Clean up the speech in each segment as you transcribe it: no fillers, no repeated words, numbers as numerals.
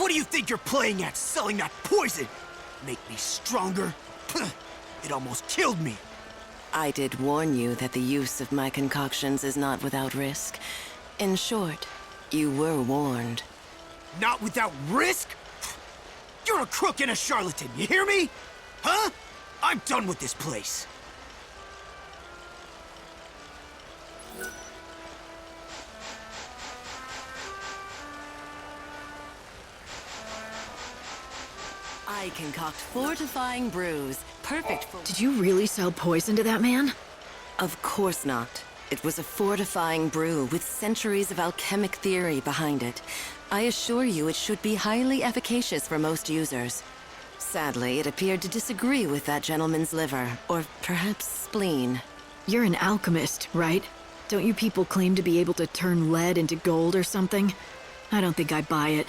What do you think you're playing at, selling that poison? Make me stronger? It almost killed me. I did warn you that the use of my concoctions is not without risk. In short, you were warned. Not without risk? You're a crook and a charlatan, you hear me? Huh? I'm done with this place. I concoct fortifying brews, perfect for... Did you really sell poison to that man? Of course not. It was a fortifying brew with centuries of alchemic theory behind it. I assure you it should be highly efficacious for most users. Sadly, it appeared to disagree with that gentleman's liver, or perhaps spleen. You're an alchemist, right? Don't you people claim to be able to turn lead into gold or something? I don't think I buy it.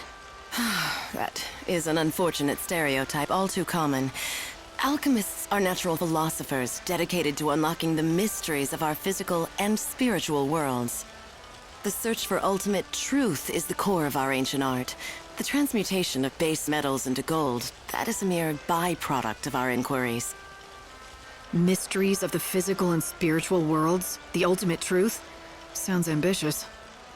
That is an unfortunate stereotype, all too common. Alchemists are natural philosophers dedicated to unlocking the mysteries of our physical and spiritual worlds. The search for ultimate truth is the core of our ancient art. The transmutation of base metals into gold, that is a mere byproduct of our inquiries. Mysteries of the physical and spiritual worlds? The ultimate truth? Sounds ambitious.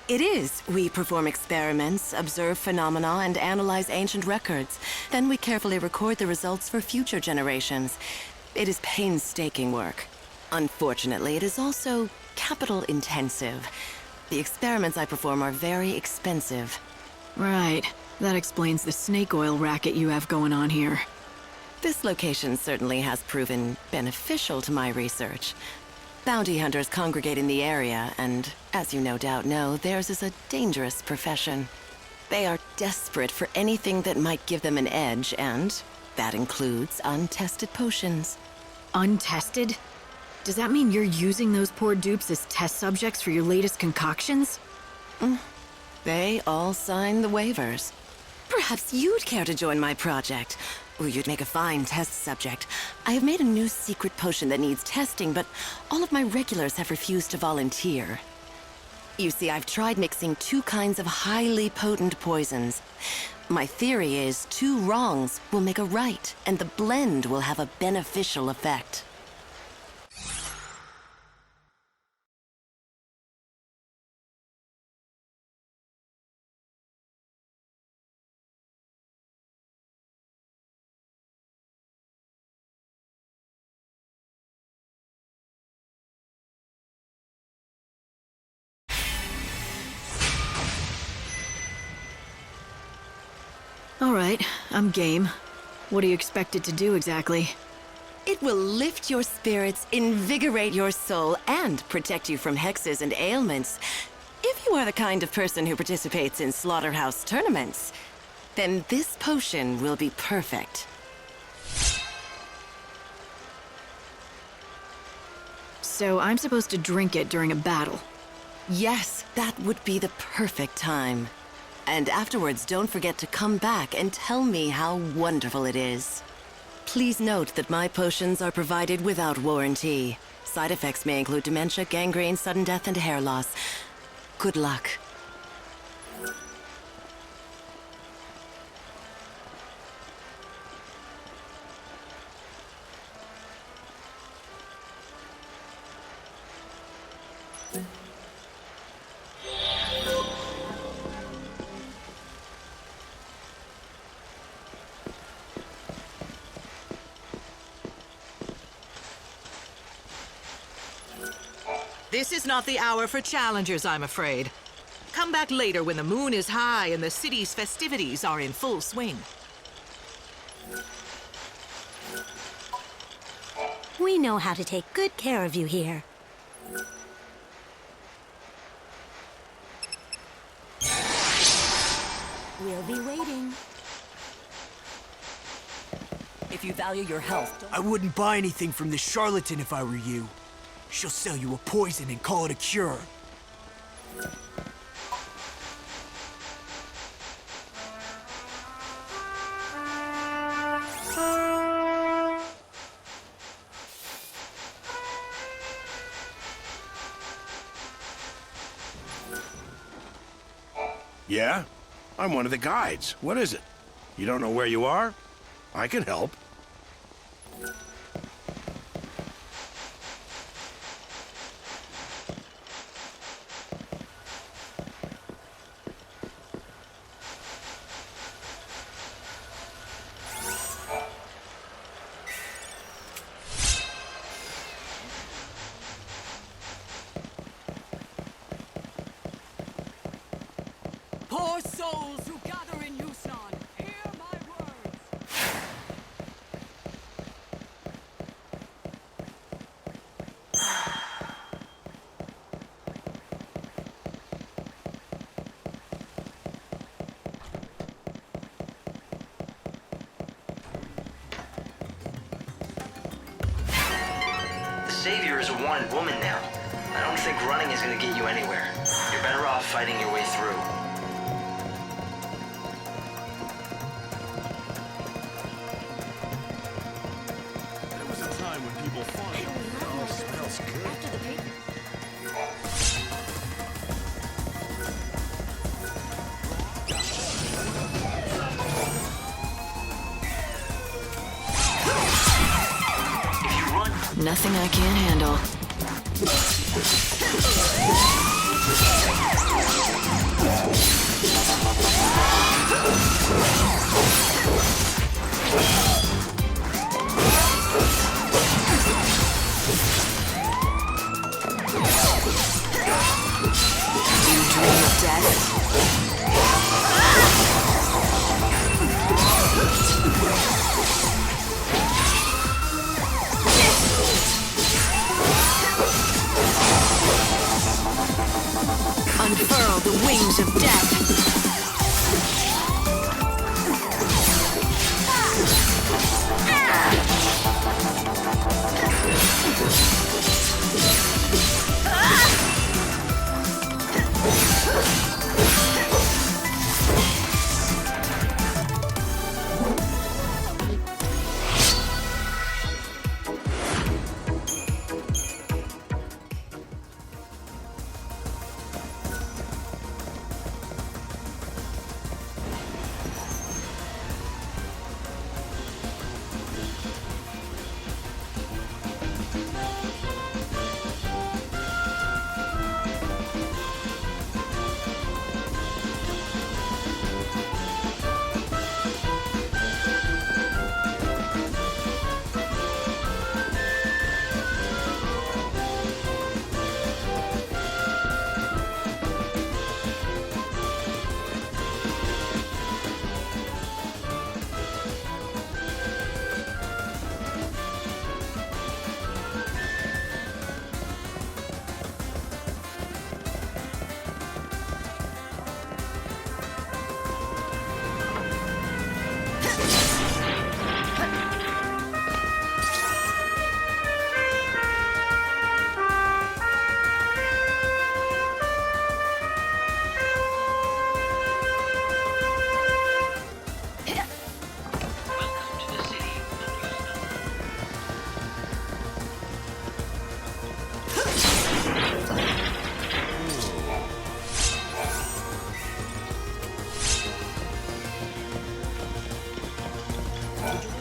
It is. We perform experiments, observe phenomena, and analyze ancient records. Then we carefully record the results for future generations. It is painstaking work. Unfortunately, it is also capital-intensive. The experiments I perform are very expensive. Right. That explains the snake oil racket you have going on here. This location certainly has proven beneficial to my research. Bounty hunters congregate in the area, and, as you no doubt know, theirs is a dangerous profession. They are desperate for anything that might give them an edge, and that includes untested potions. Untested? Does that mean you're using those poor dupes as test subjects for your latest concoctions? They all sign the waivers. Perhaps you'd care to join my project. Or you'd make a fine test subject. I have made a new secret potion that needs testing, but all of my regulars have refused to volunteer. You see, I've tried mixing two kinds of highly potent poisons. My theory is 2 wrongs will make a right, and the blend will have a beneficial effect. All right, I'm game. What do you expect it to do exactly? It will lift your spirits, invigorate your soul, and protect you from hexes and ailments. If you are the kind of person who participates in slaughterhouse tournaments, then this potion will be perfect. So I'm supposed to drink it during a battle? Yes, that would be the perfect time. And afterwards, don't forget to come back and tell me how wonderful it is. Please note that my potions are provided without warranty. Side effects may include dementia, gangrene, sudden death, and hair loss. Good luck. This is not the hour for challengers, I'm afraid. Come back later when the moon is high and the city's festivities are in full swing. We know how to take good care of you here. We'll be waiting. If you value your health, I wouldn't buy anything from this charlatan if I were you. She'll sell you a poison and call it a cure. Yeah? I'm one of the guides. What is it? You don't know where you are? I can help. Poor souls who gather in Yusnan, hear my words. The Savior is a wanted woman now. I don't think running is gonna get you anywhere. You're better off fighting your way through. There was a time when people fought. Oh, smells good. If you run, Nothing I can't handle. Do you dream of death? Unfurl the wings of death.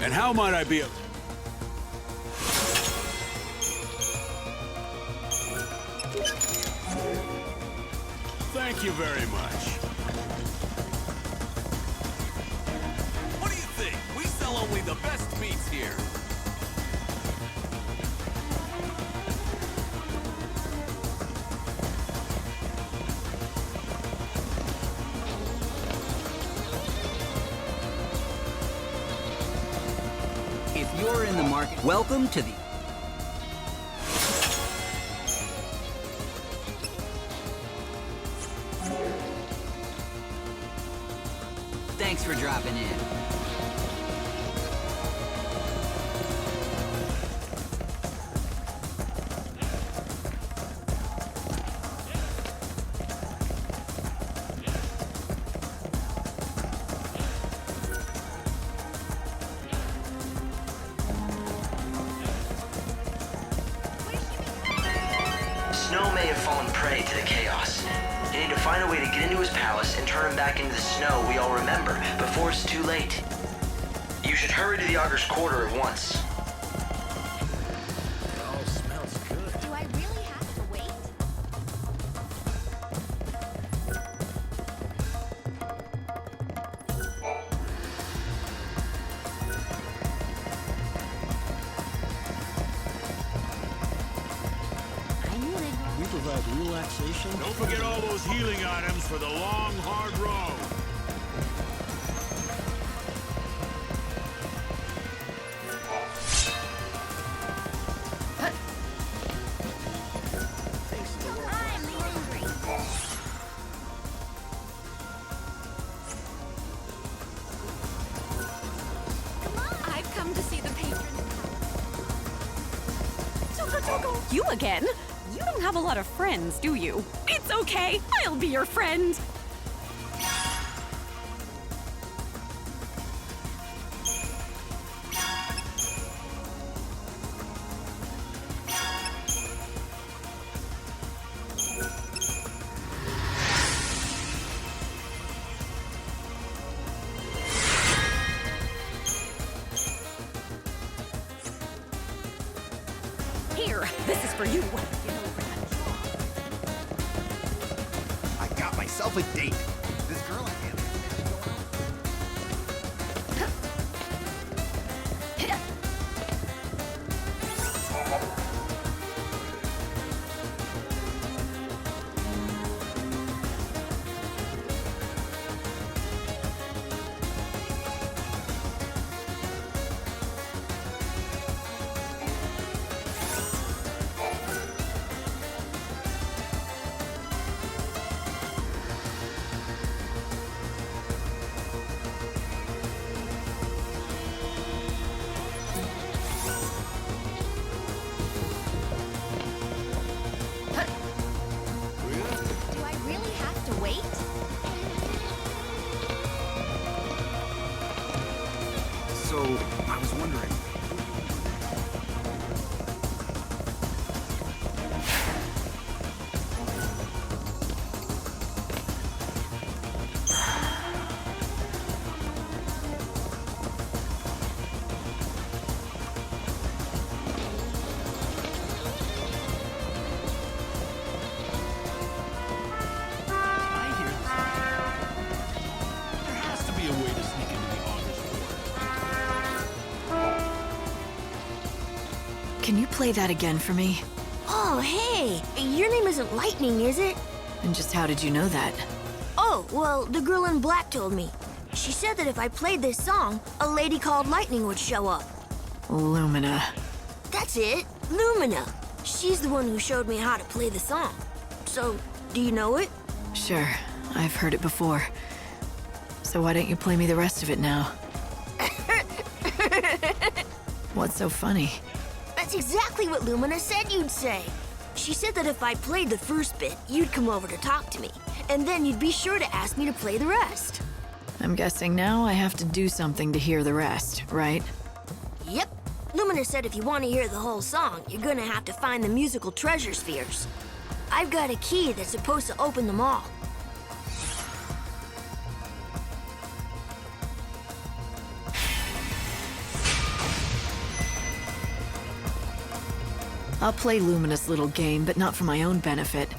And how might I be? Thank you very much. What do you think? We sell only the best meats here. If you're in the market, welcome to the... Thanks for dropping in. Snow may have fallen prey to the chaos, You need to find a way to get into his palace and turn him back into the snow we all remember before it's too late. You should hurry to the Augur's Quarter at once. It all smells good. Do I really have to wait? I knew they'd go. We provide relaxation. Don't forget all those healing items for the long, hard road. I'm the angry. Come on. I've come to see the patron. Togo, you again? You don't have a lot of friends, do you? It's okay. I'll be your friend. Here, this is for you. I got myself a date. This girl I can't. Do I really have to wait? So, I was wondering. I hear this. There has to be a way to sneak into the Augur's Quarter. Can you play that again for me? Oh, hey! Your name isn't Lightning, is it? And just how did you know that? Oh, well, the girl in black told me. She said that if I played this song, a lady called Lightning would show up. Lumina. That's it, Lumina. She's the one who showed me how to play the song. So, do you know it? Sure, I've heard it before. So why don't you play me the rest of it now? What's so funny? That's exactly what Lumina said you'd say. She said that if I played the first bit, you'd come over to talk to me, and then you'd be sure to ask me to play the rest. I'm guessing now I have to do something to hear the rest, right? Yep. Lumina said if you want to hear the whole song, you're gonna have to find the musical treasure spheres. I've got a key that's supposed to open them all. I'll play Lumina's little game, but not for my own benefit.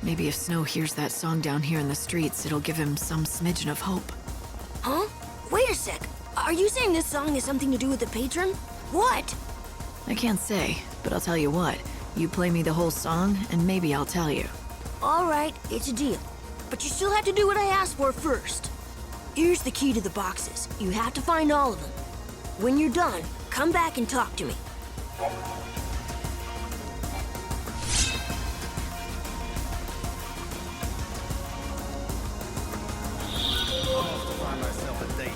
Maybe if Snow hears that song down here in the streets, it'll give him some smidgen of hope. Huh? Wait a sec. Are you saying this song has something to do with the patron? What? I can't say, but I'll tell you what. You play me the whole song, and maybe I'll tell you. All right, it's a deal. But you still have to do what I asked for first. Here's the key to the boxes. You have to find all of them. When you're done, come back and talk to me. I'll have to find myself a date.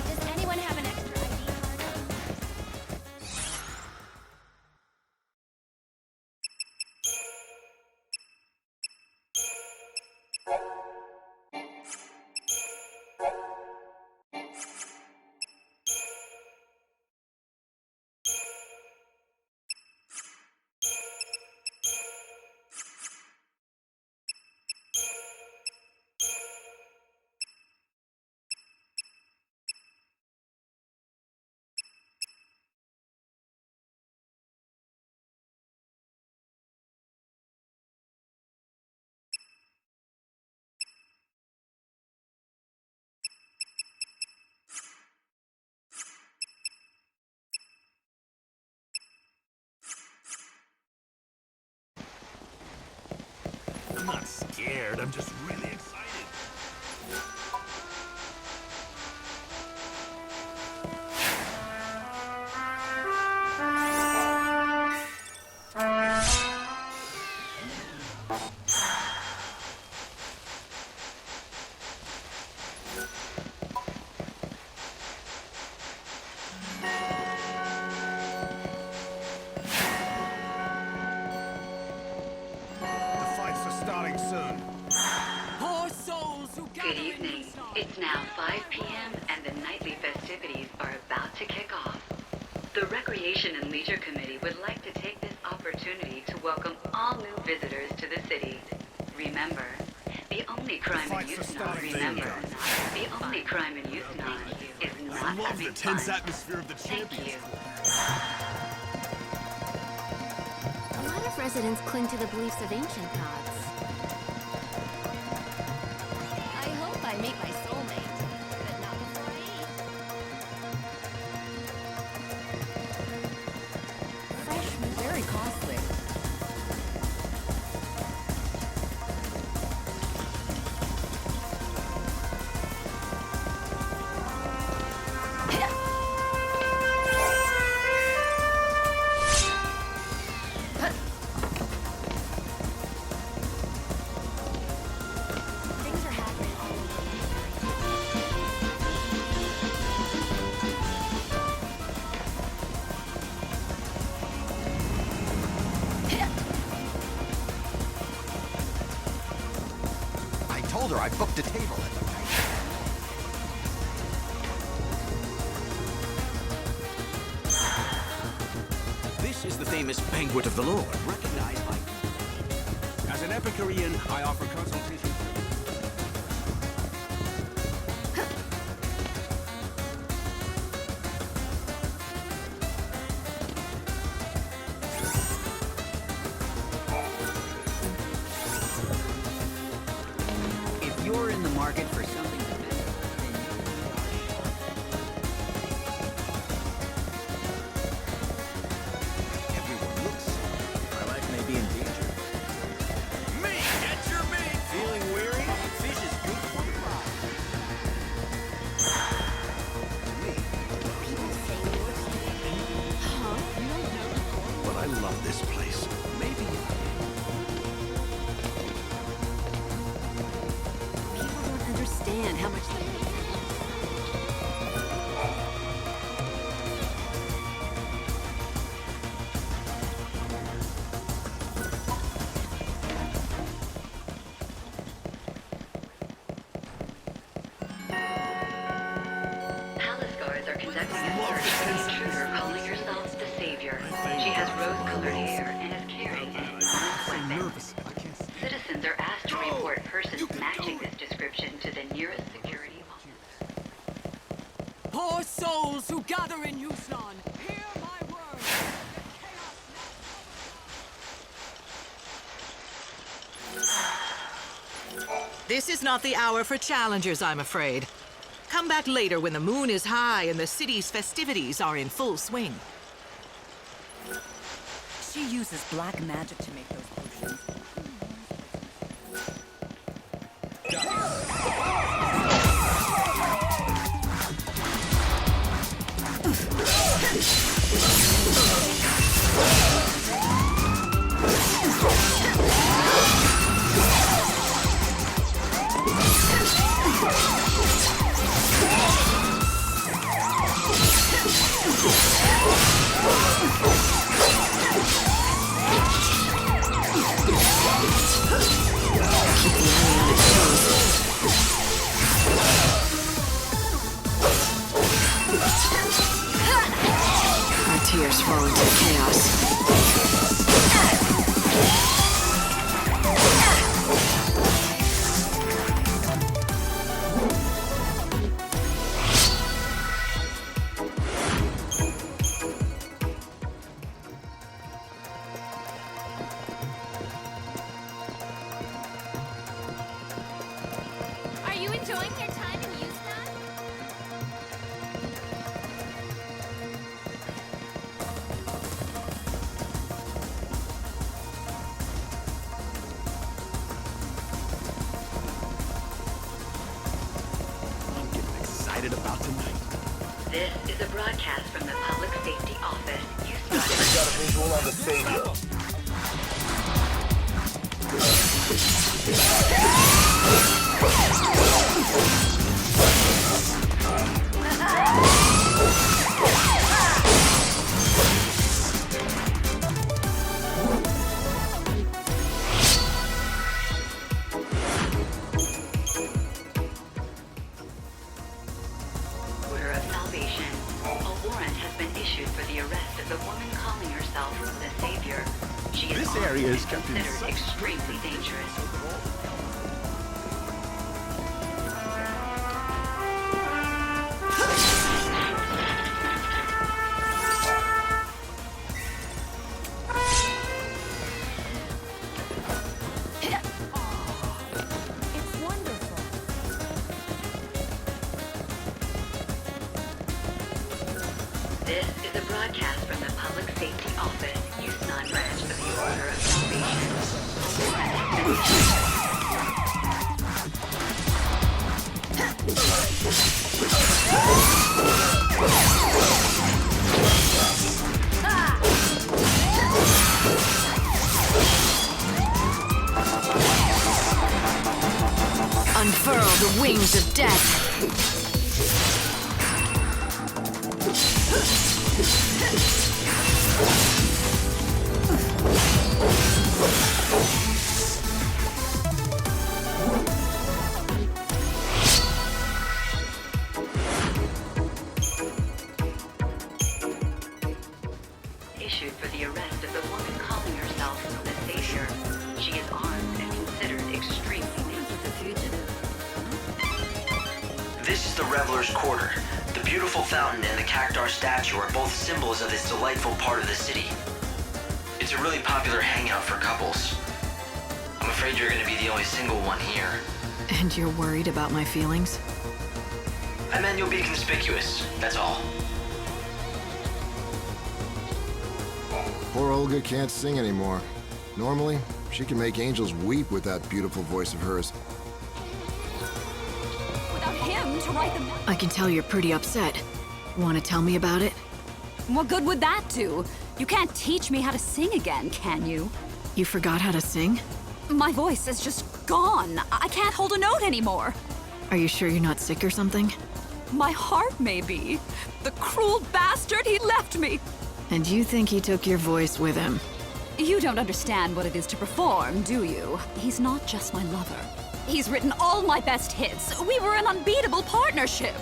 Does anyone have an extra ID card? scared. I'm just really excited. Good evening. It's now 5 p.m. and the nightly festivities are about to kick off. The Recreation and Leisure Committee would like to take this opportunity to welcome all new visitors to the city. Remember, the only crime in Yusnaan, the only crime in Yusnaan is not I love having the tense fun. atmosphere of the champions. A lot of residents cling to the beliefs of ancient gods. I hope I meet my soulmate, but not before I eat. Fresh, very costly. I told her I booked a table at the night. This is the famous Banquet of the Lord, recognized by... As an Epicurean, I offer consultation. If you're in the market for something to visit, Everyone looks. My life may be in danger. Me, get your meat! Feeling weary? Fish is good for your body. But I love this place. Maybe People don't understand how much they... Palace guards are conducting a search for the intruder calling herself the Savior. She has rose-colored hair and is carrying an enormous weapon. Citizens are asked to report persons matching this description to the nearest security officer. Poor souls who gather in Yusnaan, hear my word. This is not the hour for challengers, I'm afraid. Come back later when the moon is high and the city's festivities are in full swing. She uses black magic to make those potions. Our tears fall into chaos. Are you enjoying your time in Yusnaan? This is a broadcast from the Public Safety Office. We got a visual on the Savior. Order of salvation. A warrant has been issued for the arrest of the woman calling herself the Savior. She is This armed area is and kept in considered such- extremely dangerous. It's wonderful. This is a broadcast from the Public Safety Office, Houston branch of the Order of Salvation. A warrant has been issued. Unfurl the wings of death. Issued for the arrest of the woman calling herself the Savior. She is armed and considered extremely dangerous. This is the Reveler's Quarter. The beautiful fountain and the Cactar statue are both symbols of this delightful part of the city. It's a really popular hangout for couples. I'm afraid you're gonna be the only single one here. And you're worried about my feelings? I meant you'll be conspicuous, that's all. Poor Olga can't sing anymore. Normally, she can make angels weep with that beautiful voice of hers. Without him to write them. I can tell you're pretty upset. Want to tell me about it? What good would that do? You can't teach me how to sing again, can you? You forgot how to sing? My voice is just gone. I can't hold a note anymore. Are you sure you're not sick or something? My heart may be. The cruel bastard, he left me. And you think he took your voice with him? You don't understand what it is to perform, do you? He's not just my lover. He's written all my best hits. We were an unbeatable partnership.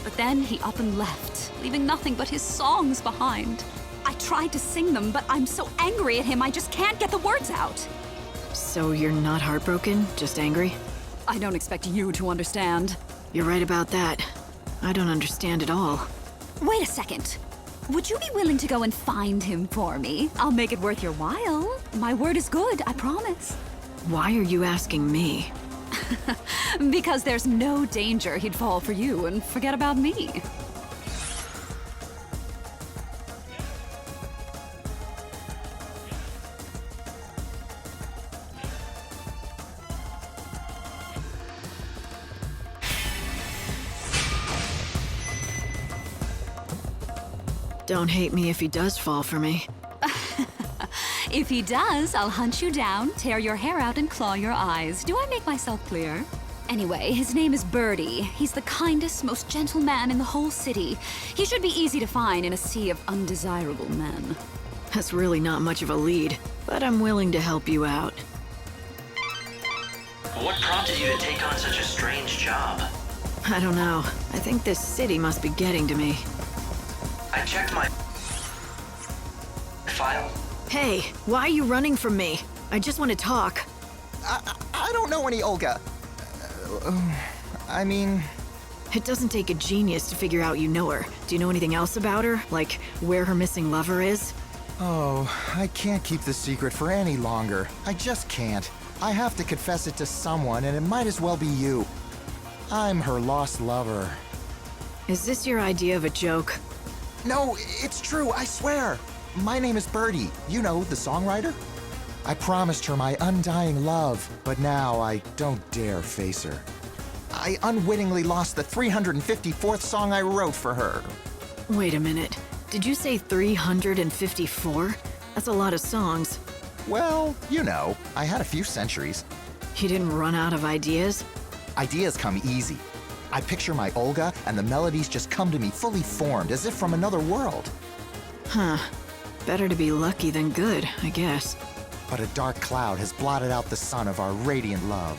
But then he up and left, leaving nothing but his songs behind. I tried to sing them, but I'm so angry at him I just can't get the words out. So you're not heartbroken, just angry? I don't expect you to understand. You're right about that. I don't understand at all. Wait a second. Would you be willing to go and find him for me? I'll make it worth your while. My word is good, I promise. Why are you asking me? Because there's no danger he'd fall for you and forget about me. Don't hate me if he does fall for me. If he does, I'll hunt you down, tear your hair out, and claw your eyes. Do I make myself clear? Anyway, his name is Birdie. He's the kindest, most gentle man in the whole city. He should be easy to find in a sea of undesirable men. That's really not much of a lead, but I'm willing to help you out. What prompted you to take on such a strange job? I don't know. I think this city must be getting to me. I checked my file. Hey, why are you running from me? I just want to talk. I don't know any Olga. I mean... It doesn't take a genius to figure out you know her. Do you know anything else about her? Like, where her missing lover is? Oh, I can't keep this secret for any longer. I just can't. I have to confess it to someone, and it might as well be you. I'm her lost lover. Is this your idea of a joke? No, it's true, I swear. My name is Birdie. You know, the songwriter? I promised her my undying love, but now I don't dare face her. I unwittingly lost the 354th song I wrote for her. Wait a minute. Did you say 354? That's a lot of songs. Well, you know, I had a few centuries. You didn't run out of ideas? Ideas come easy. I picture my Olga, and the melodies just come to me fully formed, as if from another world. Huh. Better to be lucky than good, I guess. But a dark cloud has blotted out the sun of our radiant love,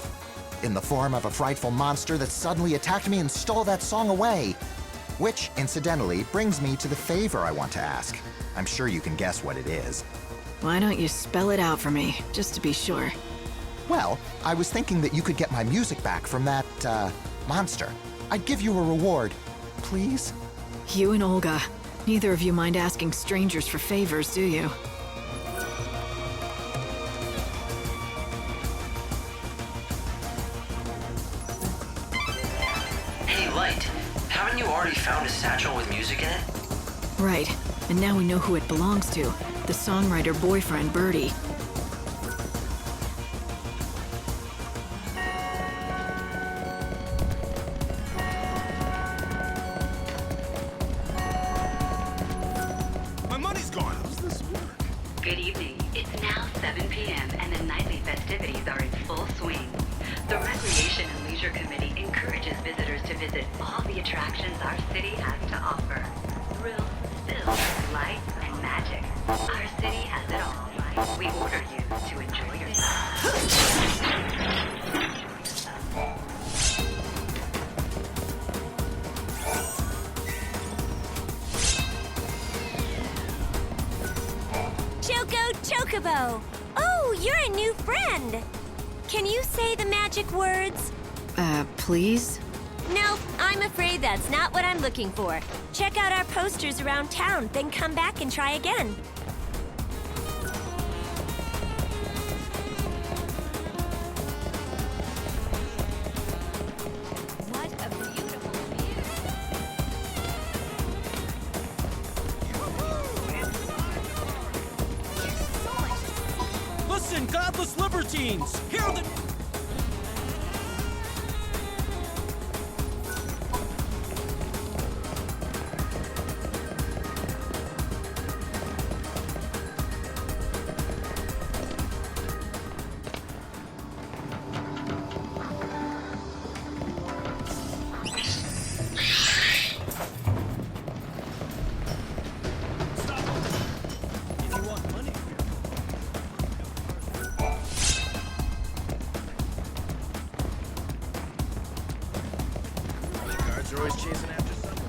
in the form of a frightful monster that suddenly attacked me and stole that song away. Which, incidentally, brings me to the favor I want to ask. I'm sure you can guess what it is. Why don't you spell it out for me, just to be sure? Well, I was thinking that you could get my music back from that, monster. I'd give you a reward. Please? You and Olga. Neither of you mind asking strangers for favors, do you? Hey, Light. Haven't you already found a satchel with music in it? Right. And now we know who it belongs to. The songwriter boyfriend, Birdie. My money's gone. How does this work? Good evening. It's now 7 p.m. and the nightly festivities are in full swing. The Recreation and Leisure Committee encourages visitors to visit all the attractions our city has to offer. Thrills, spills, light, and magic. Our city has it all. We order you to enjoy yourself. Choco Chocobo! Oh, you're a new friend! Can you say the magic words? Please? Nope, I'm afraid that's not what I'm looking for. Check out our posters around town, then come back and try again. What a beautiful view. Listen, godless libertines! Hear the... Guards are always chasing after someone.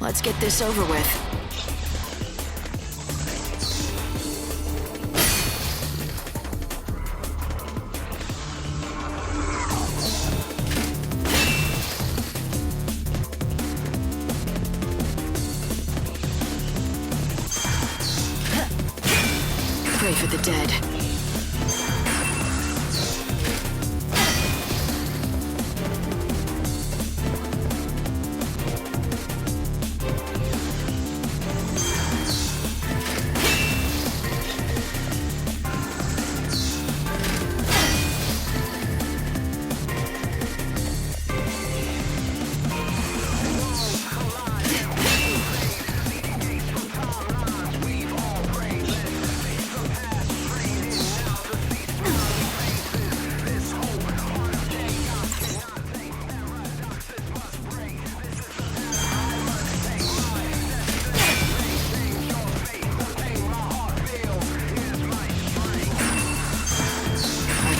Let's get this over with. Pray for the dead.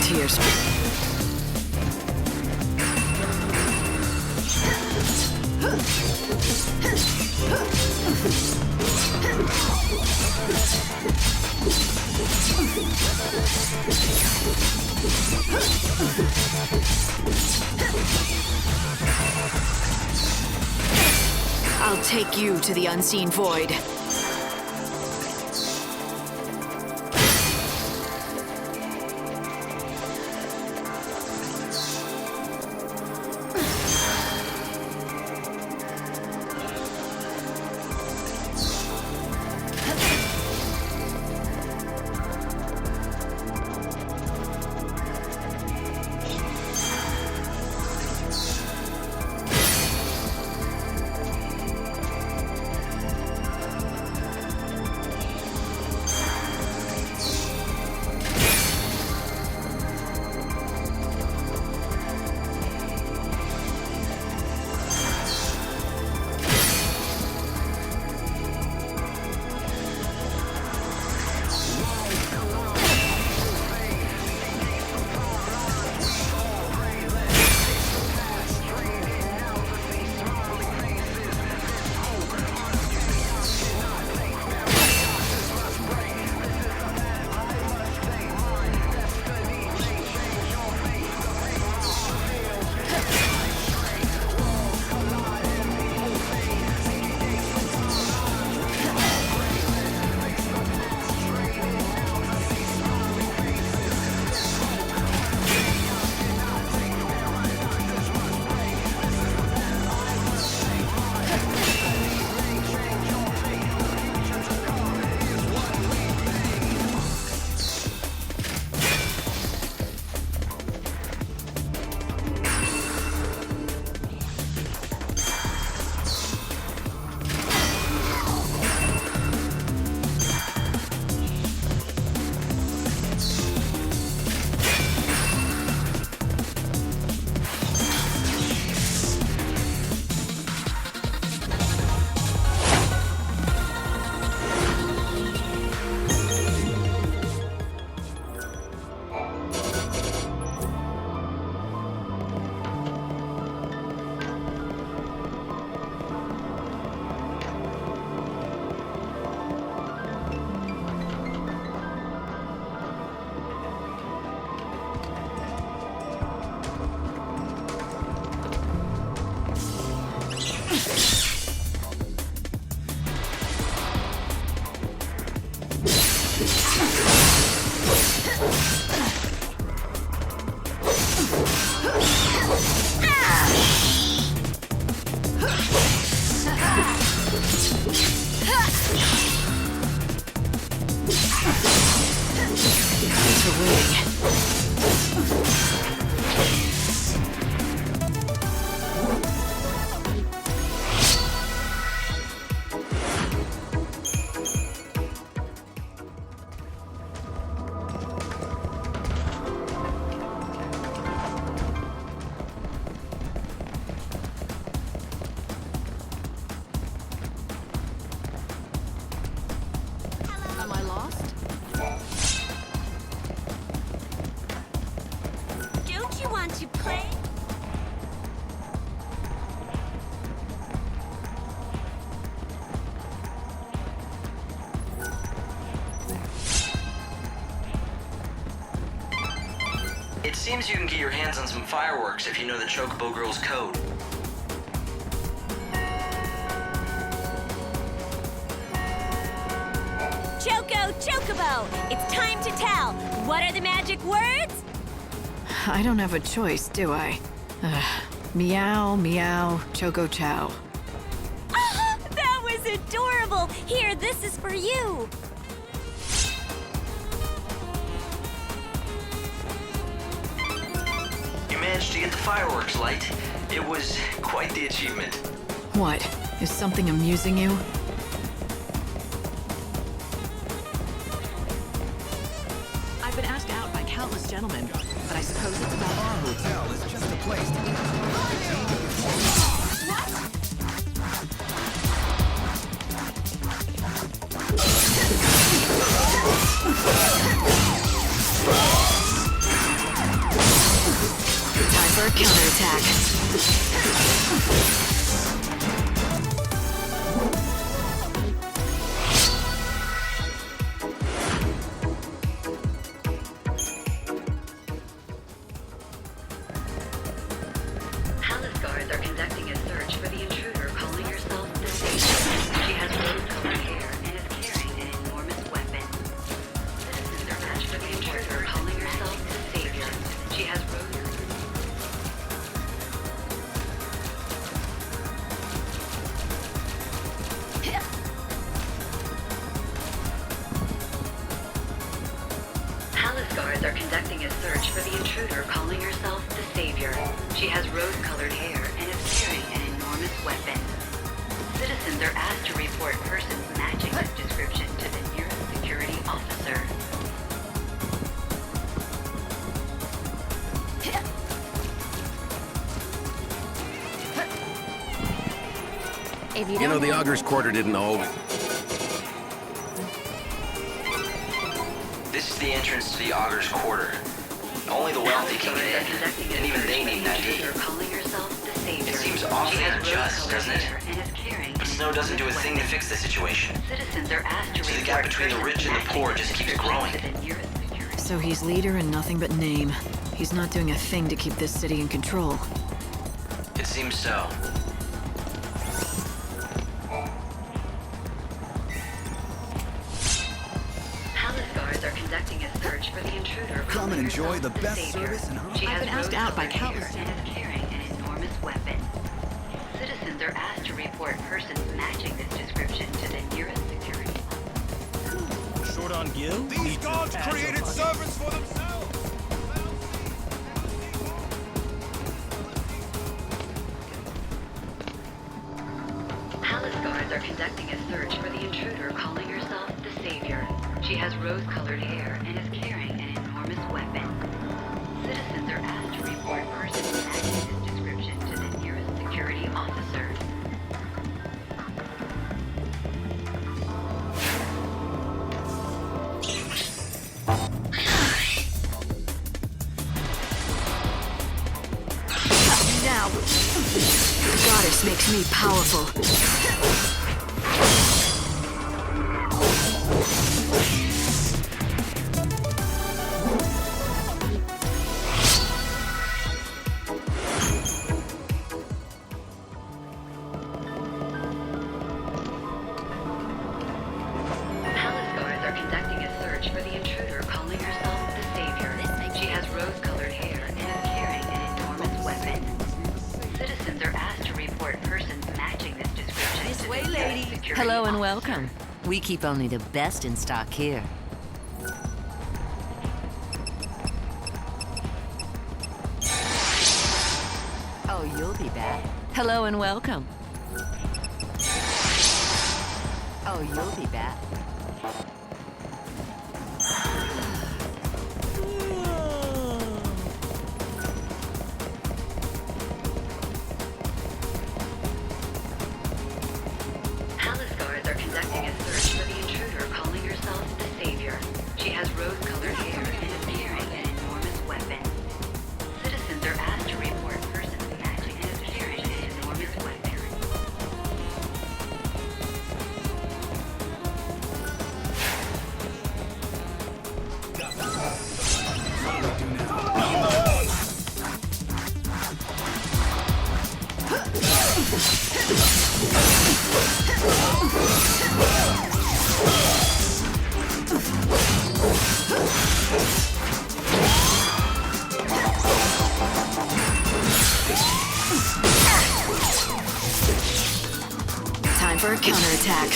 Tears. I'll take you to the unseen void. to play? It seems you can get your hands on some fireworks if you know the Chocobo Girl's code. Chocobo! It's time to tell! What are the magic words? I don't have a choice, do I? Meow, meow, choco chow. Ah, that was adorable! Here, this is for you! You managed to get the fireworks light. It was quite the achievement. What? Is something amusing you? I've been asked out by countless gentlemen, but I suppose it's about Our hotel is just a place to eat. Time for a counterattack. Palace guards are conducting a search for the intruder calling herself the Savior. She has rose-colored hair and is carrying an enormous weapon. Citizens are matched for the intruder calling herself the Savior. She has rose. Palace guards are conducting a search for the intruder calling herself the Savior. She has rose-colored hair and is carrying an enormous weapon. Citizens are asked to report persons matching this description to the nearest security officer. If You know, the Augur's Quarter didn't always... This is the entrance to the Augur's Quarter. Only the wealthy can get in, and even they need an ID. Calling herself the Savior. It seems awfully unjust, doesn't it? But Snow doesn't do a thing to fix the situation. Citizens are asked to So the gap between the rich and the poor just keeps growing. So he's leader and nothing but name. He's not doing a thing to keep this city in control. It seems so. Palace guards are conducting a search for the intruder. Come and enjoy the best Savior. service in She I've has been asked out by rose-colored countless hair and is carrying an enormous weapon. Citizens are asked to report persons matching this description to the nearest security. Short on gil? These gods created servants for themselves! Palace guards are conducting a search for the intruder calling herself the Savior. She has rose-colored hair and is carrying an enormous weapon. Citizens are asked to report persons matching this description to the nearest security officer. Now, the goddess makes me powerful. Palace guards are conducting a search for the intruder calling herself the Savior. She has rose-colored hair and is carrying an enormous weapon. Citizens are asked to report persons matching this description. This to way, the lady. security Hello and officer. welcome. We keep only the best in stock here. Oh, you'll be back. Hello and welcome. Oh, you'll be back. Palace guards are conducting a search for the intruder calling herself the Savior. She has rose-colored hair and is carrying an enormous weapon. Citizens are asked Time for a counterattack.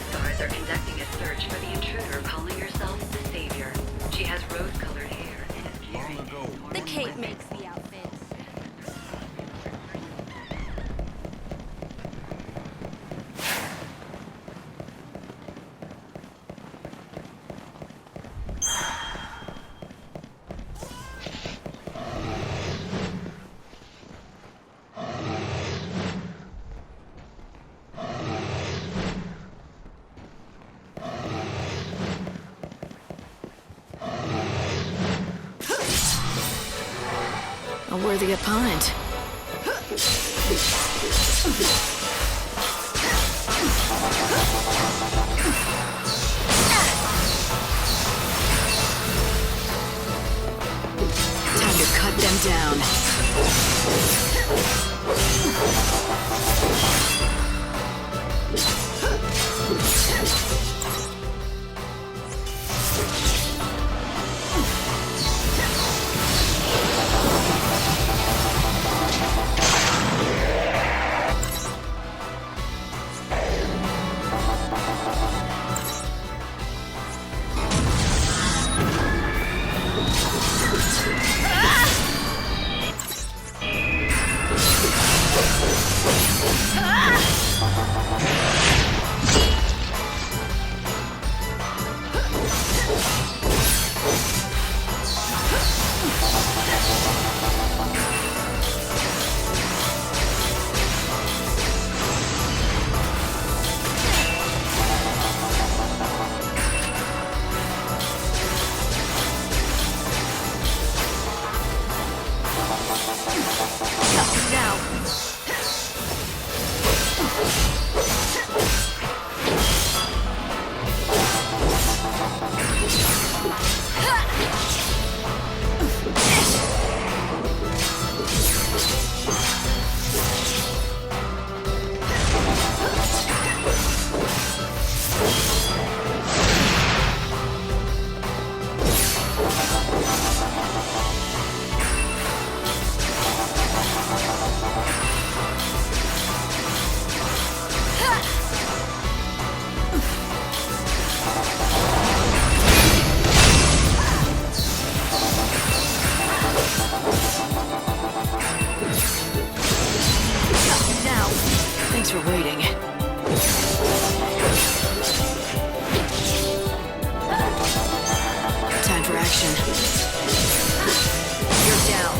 Stars are conducting a search for the intruder calling herself the Savior. She has rose-colored hair and is carrying The cape makes the outfit. A worthy opponent. Time to cut them down. Thanks for waiting. Time for action. You're down.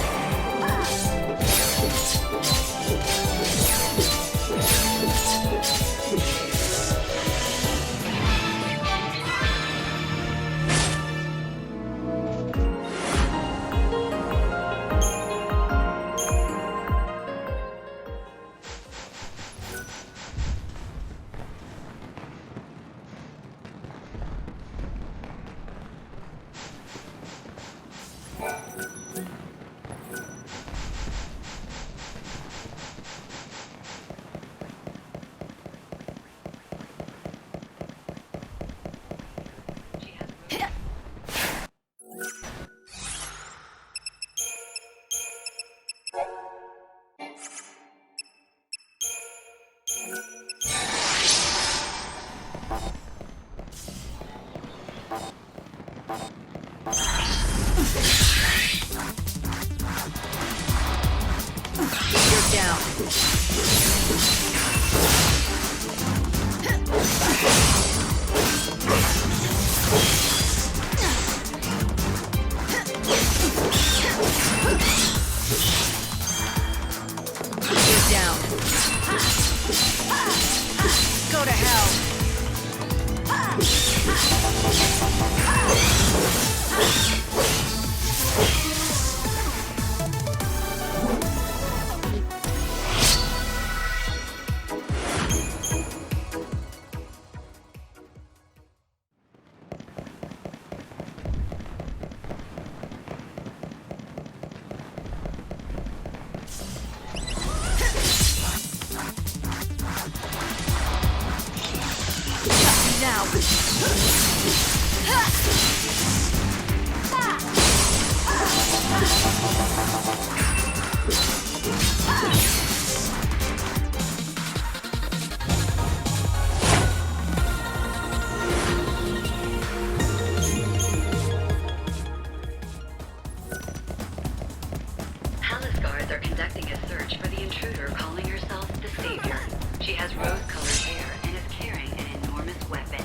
Palace guards are conducting a search for the intruder calling herself the Savior. She has rose-colored hair and is carrying an enormous weapon.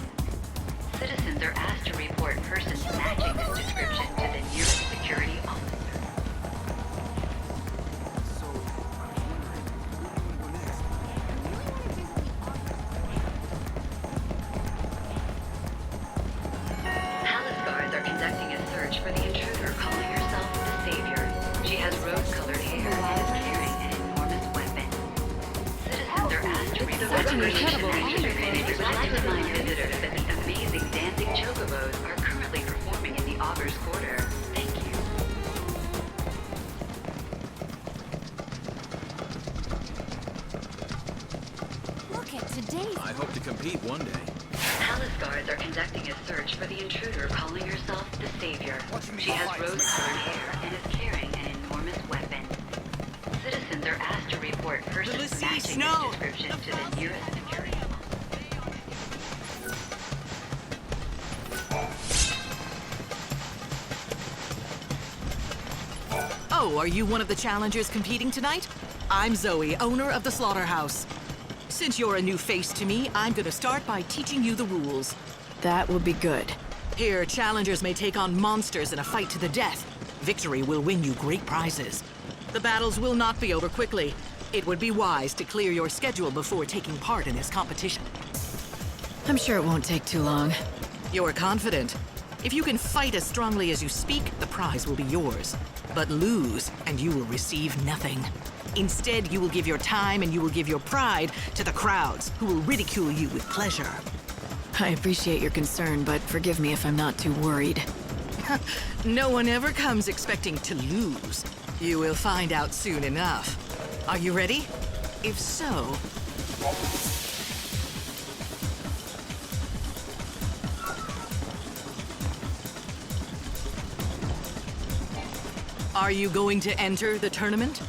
Citizens are asked to report persons matching this description to the nearest security officer. Palace guards are conducting a search for the intruder calling herself the Savior. She has rose-colored hair and is carrying an enormous weapon. Citizens are asked to report Such an incredible would like to remind visitors that the amazing dancing chocobos are currently performing in the Augur's Quarter. Thank you. Look at today's. I hope to compete one day. Palace guards are conducting a search for the intruder calling herself the Savior. She has rose-colored hair and is carrying an enormous weapon. Citizens are asked to report persons matching this description to the nearest security officer. Oh, are you one of the challengers competing tonight? I'm Zoe, owner of the slaughterhouse. Since you're a new face to me, I'm gonna start by teaching you the rules. That would be good. Here, challengers may take on monsters in a fight to the death. Victory will win you great prizes. The battles will not be over quickly. It would be wise to clear your schedule before taking part in this competition. I'm sure it won't take too long. You're confident. If you can fight as strongly as you speak, the prize will be yours. But lose, and you will receive nothing. Instead, you will give your time and you will give your pride to the crowds, who will ridicule you with pleasure. I appreciate your concern, but forgive me if I'm not too worried. No one ever comes expecting to lose. You will find out soon enough. Are you ready? If so... Are you going to enter the tournament?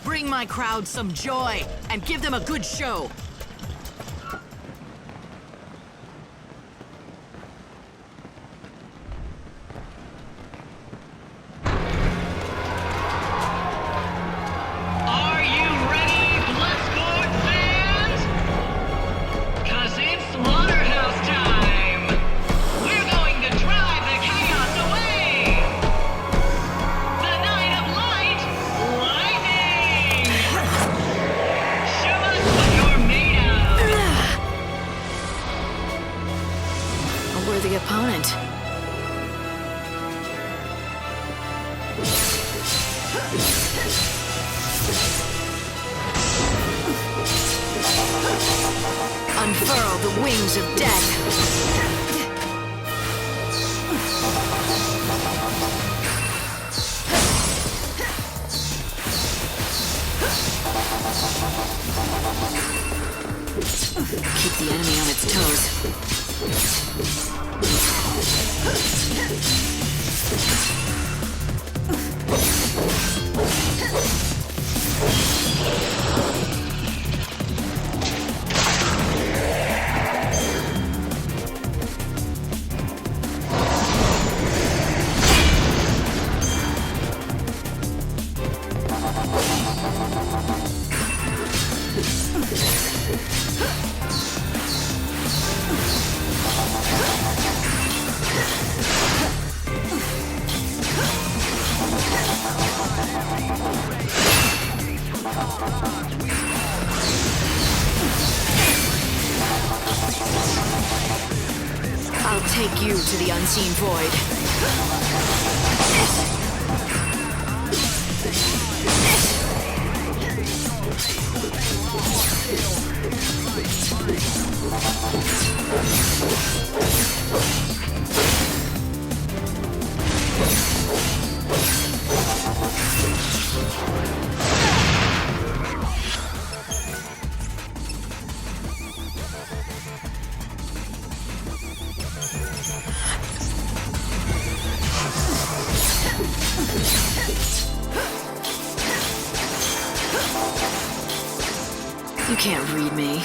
Bring my crowd some joy and give them a good show. Are you ready, Bloodsport fans? 'Cause it's slaughterhouse time! We're going to drive the chaos away! The Night of Light, lightning! Show us what you're made of! A worthy opponent. Unfurl the wings of death. Keep the enemy on its toes. I'll take you to the unseen void. can't read me.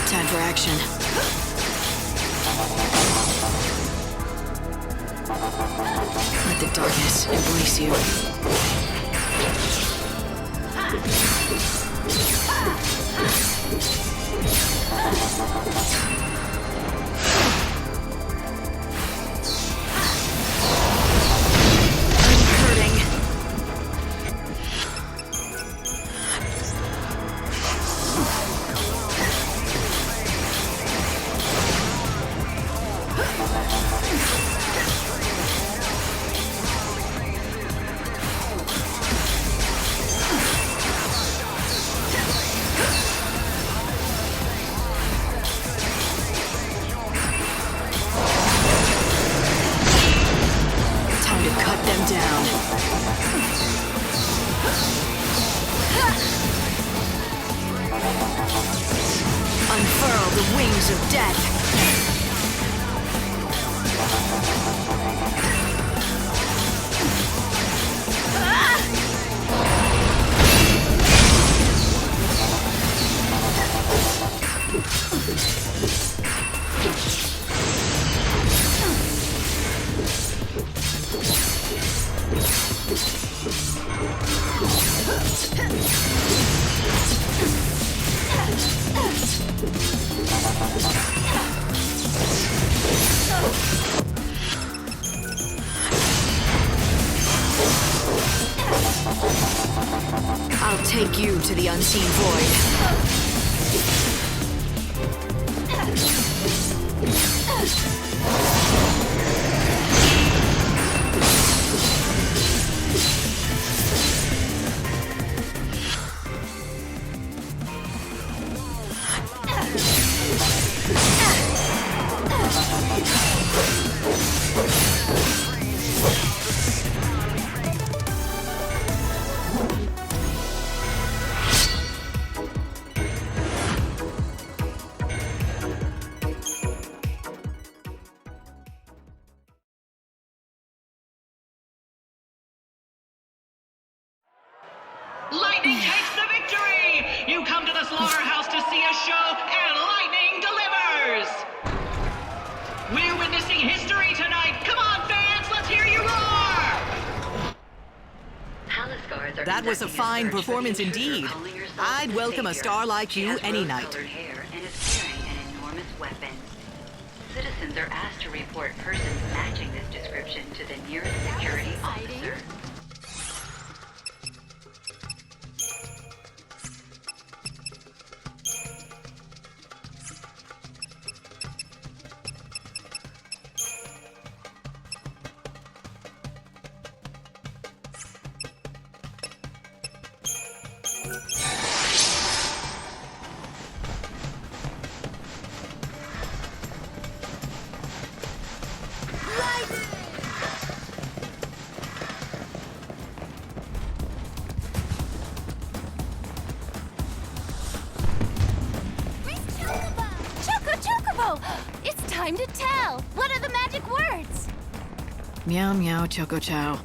Time for action. Let the darkness embrace you. Unfurl the wings of death. I'll take you to the unseen void. Lightning takes the victory! You come to the slaughterhouse to see a show, and lightning delivers! We're witnessing history tonight! Come on, fans, let's hear you roar! That was a fine performance indeed. I'd welcome a star like you any night. Hair and is carrying an enormous weapon. Citizens are asked to report persons matching this description to the nearest security officer. It's time to tell! What are the magic words? Meow meow choco chow.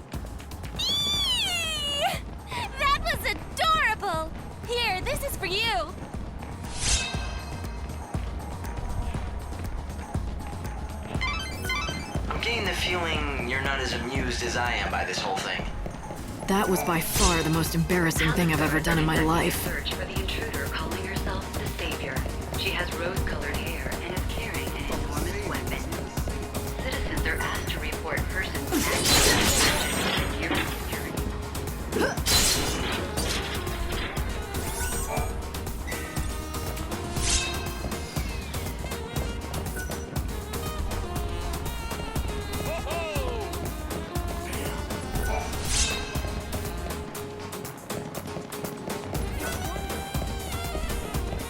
Eee! That was adorable! Here, this is for you! I'm getting the feeling you're not as amused as I am by this whole thing. That was by far the most embarrassing thing I've ever done in my life. Search for the intruder calling herself the Savior. She has rose-colored hair and is carrying an enormous weapon. Citizens are asked to report persons matching near security.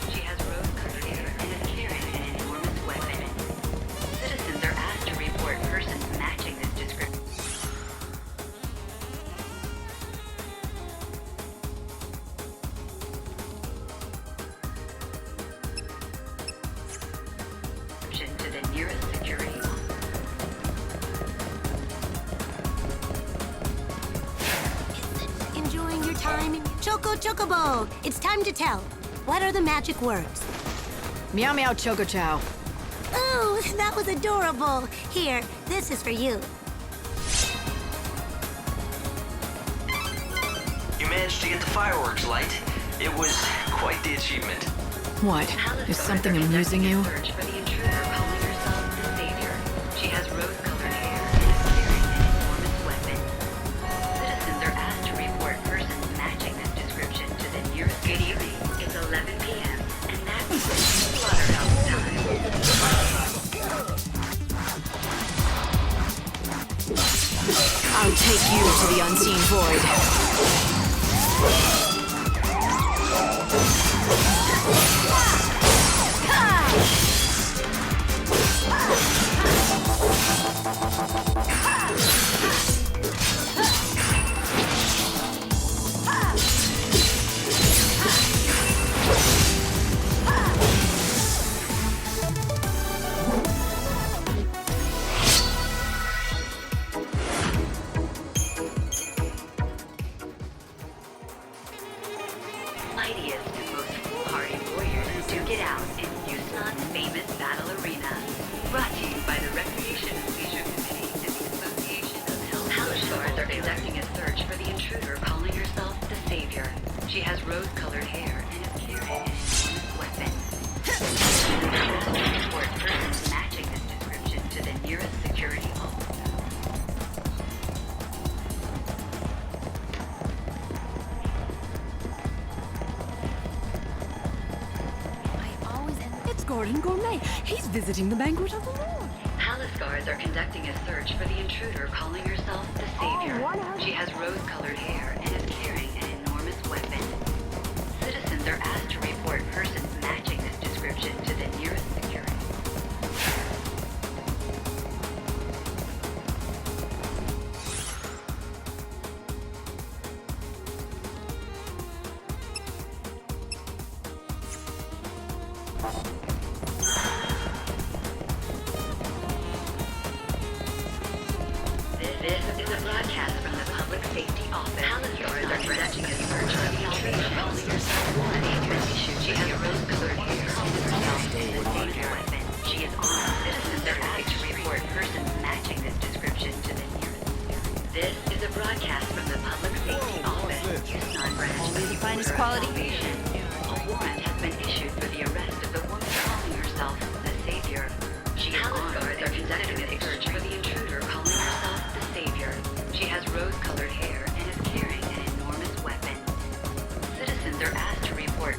She has rose-colored hair and is carrying Choco Chocobo! It's time to tell. What are the magic words? Meow meow choco chow. Ooh, that was adorable. Here, this is for you. You managed to get the fireworks light. It was quite the achievement. What? Is something amusing you? Search for the intruder calling herself the Savior. She has rose-colored hair and is carrying an enormous weapon. Citizens are asked to report persons matching this description to the nearest. Good evening. It's 11 p.m. and that's slaughterhouse time. I'll take you to the unseen void. Mightiest and most foolhardy warriors duke it out in Houston's famous battle arena. Brought to you by the Recreation and Leisure Committee and the Association of Health. Palace guards are conducting a search for the intruder calling herself the Savior. She has rose-colored hair and is carrying an enormous weapon. Report persons matching this description to the nearest security officer. It's Gordon Gourmet. He's visiting the banquet of the Lord. Palace guards are conducting a search for the intruder calling herself the Savior. She has rose-colored hair and is carrying an enormous weapon. Citizens are asked to report persons matching this description to the nearest security. This is a broadcast from the Public Safety Office. Palace guards are conducting a search for the intruder calling herself the Savior. She has rose-colored hair and is carrying a dangerous weapon. She is armed. Citizens are asked to report persons matching this description to the nearest security. This is a broadcast from the Public Safety Office. Houston branch. Only the finest quality. A warrant has been issued for the arrest of the woman calling herself the Savior. She is armed. Guards are conducting a search for the intruder calling herself the Savior. She has rose-colored hair and is carrying an enormous weapon. Citizens are asked to report.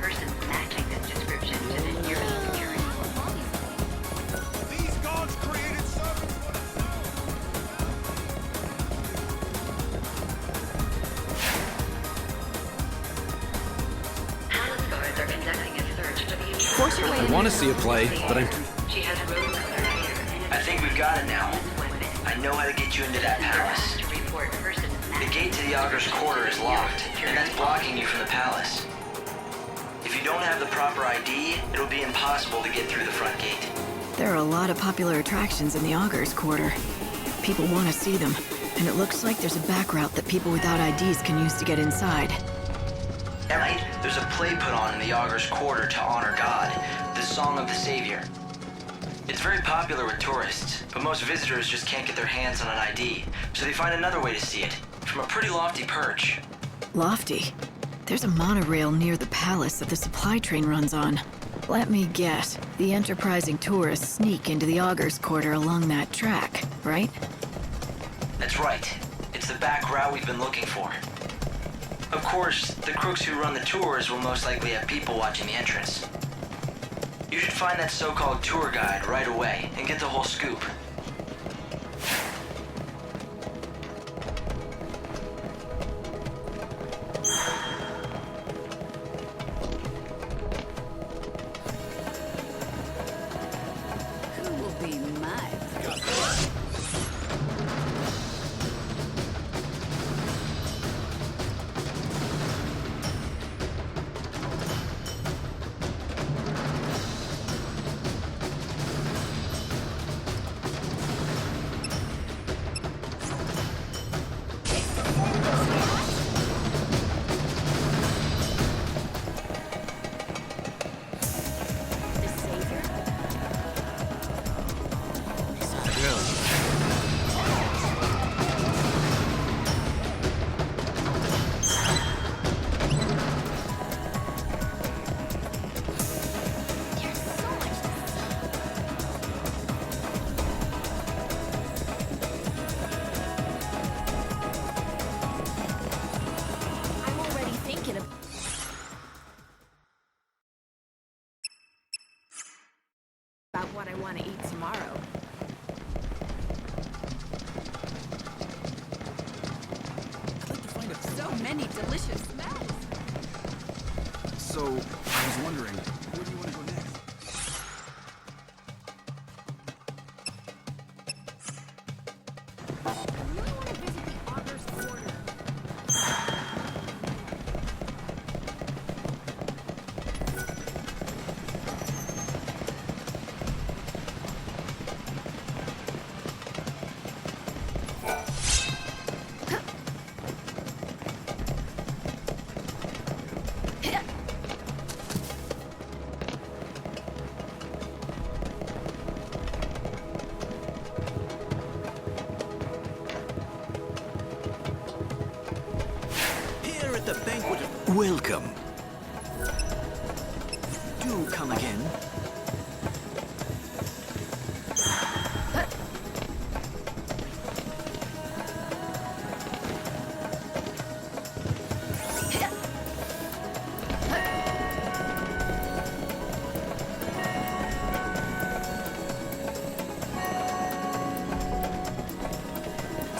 Persons matching this description to the nearest security. These gods created servants for Palace guards are conducting a search for the intruder. I want to see a play, but I'm... She has rose-colored hair. I think we've got it now. I know how to get you into that palace. To report persons The gate to the Augur's Quarter is locked, and that's blocking you from the palace. If you don't have the proper ID, it'll be impossible to get through the front gate. There are a lot of popular attractions in the Augur's Quarter. People want to see them, and it looks like there's a back route that people without IDs can use to get inside. At night, there's a play put on in the Augur's Quarter to honor God, the Song of the Savior. It's very popular with tourists, but most visitors just can't get their hands on an ID, so they find another way to see it, from a pretty lofty perch. Lofty? There's a monorail near the palace that the supply train runs on. Let me guess, the enterprising tourists sneak into the Augur's Quarter along that track, right? That's right. It's the back route we've been looking for. Of course, the crooks who run the tours will most likely have people watching the entrance. You should find that so-called tour guide right away and get the whole scoop. Who will be my what I want to eat tomorrow. I'd like to find a... So many delicious smells. So, I was wondering, where do you want to go next? The banquet of... Welcome. Do come again.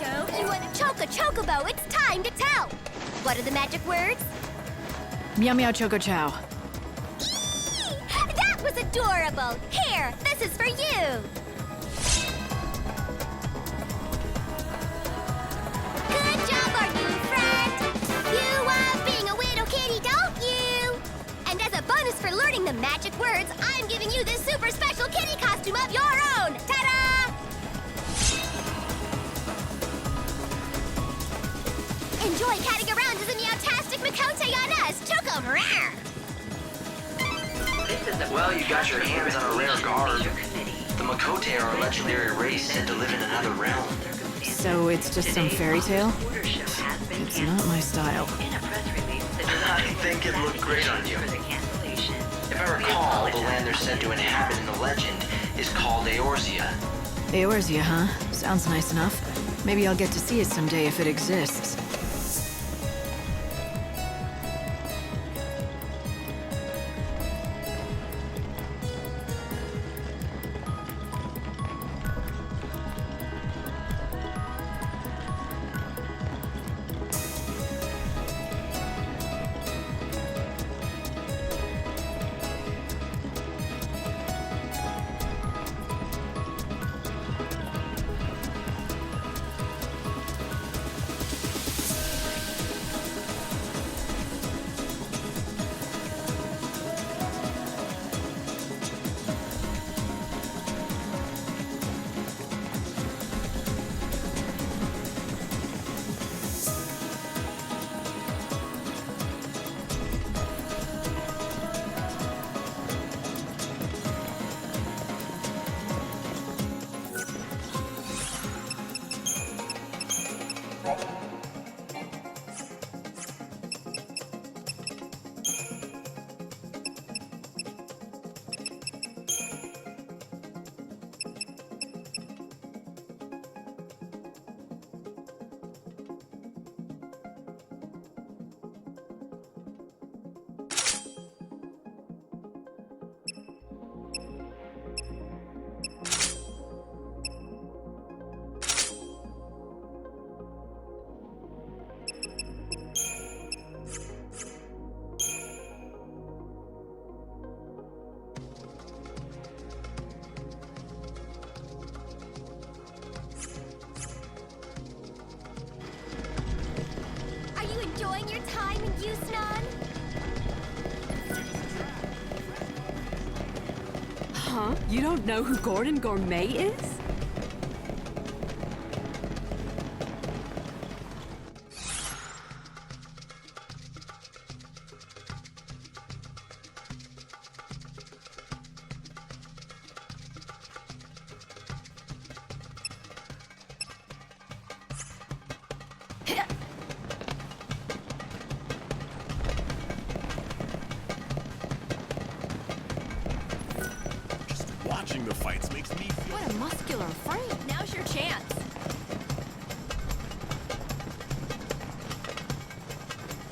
Don't you want to choke a chocobo? It's time to tell! What are the magic words? Meow meow choco chow. Eee! That was adorable! Here, this is for you! Good job, our new friend! You love being a widow kitty, don't you? And as a bonus for learning the magic words, I'm giving you this super special kitty costume of your own! Ta-da! Enjoy catting around as a meowtastic Makote on us! Choco rare! Well, you got your hands on a rare garb. The Makote are a legendary race sent to live in another realm. So it's just some fairy tale? It's not my style. I think it looked great on you. If I recall, the land they're said to inhabit in the legend is called Eorzea. Eorzea, huh? Sounds nice enough. Maybe I'll get to see it someday if it exists. Enjoying your time in Yusnan? Huh? You don't know who Gordon Gourmet is? Watching the fights makes me feel... What a muscular frame. Now's your chance.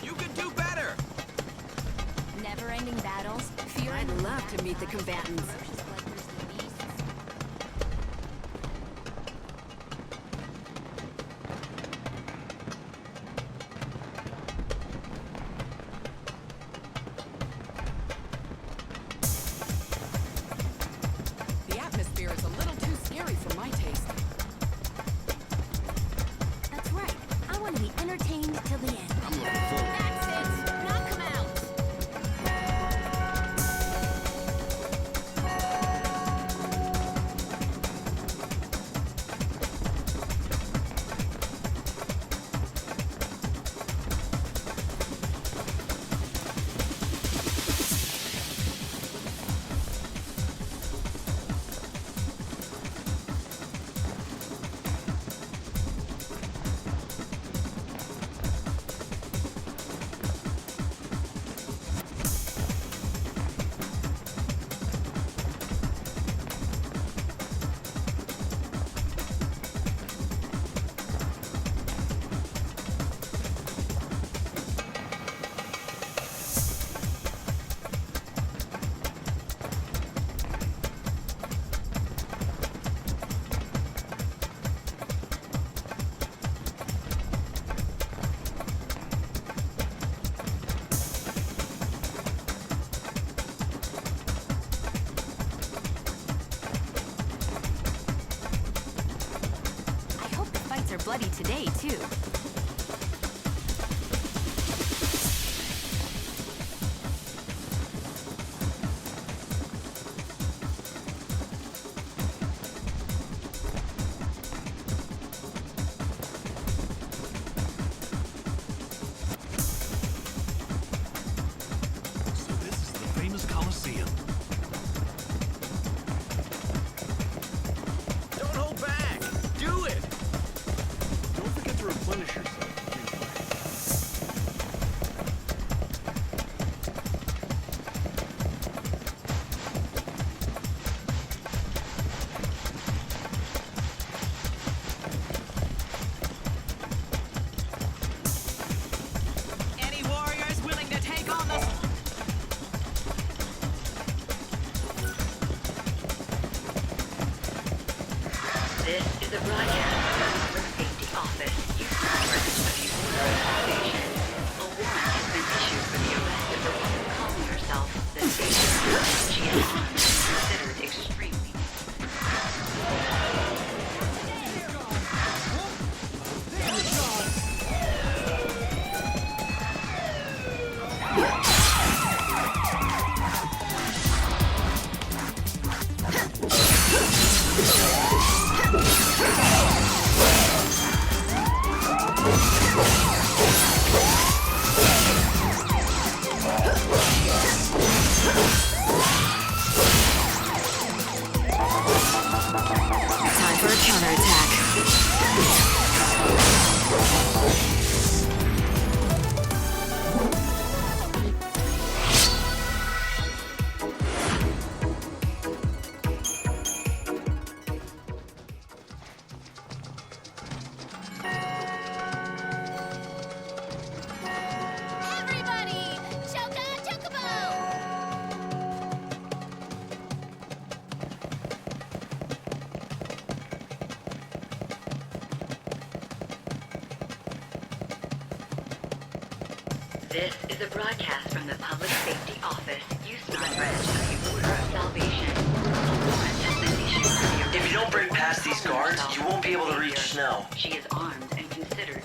You could do better! Never-ending battles. I'd love to meet the combatants. for my taste. That's right. I want to be entertained till the end. I'm looking forward. That's it. Knock 'em out. I hope the fights are bloody today, too. So this is the famous Colosseum. Don't hold back! Do it! Don't forget to replenish yourself. Any warriors willing to take on the... This is a broadcast from the Public Safety Office, Houston branch of Houston Station. A warrant has been issued for the arrest of the woman calling herself the Station. She is armed and considered extremely. Time for a counterattack. Everybody! Choka Chocobo! This is a broadcast from the Public Safety Office, Houston branch of the Order of Salvation. A warrant has been issued for the arrest. If you don't break past these guards, you won't be able to reach Snow. She is armed and considered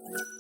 you.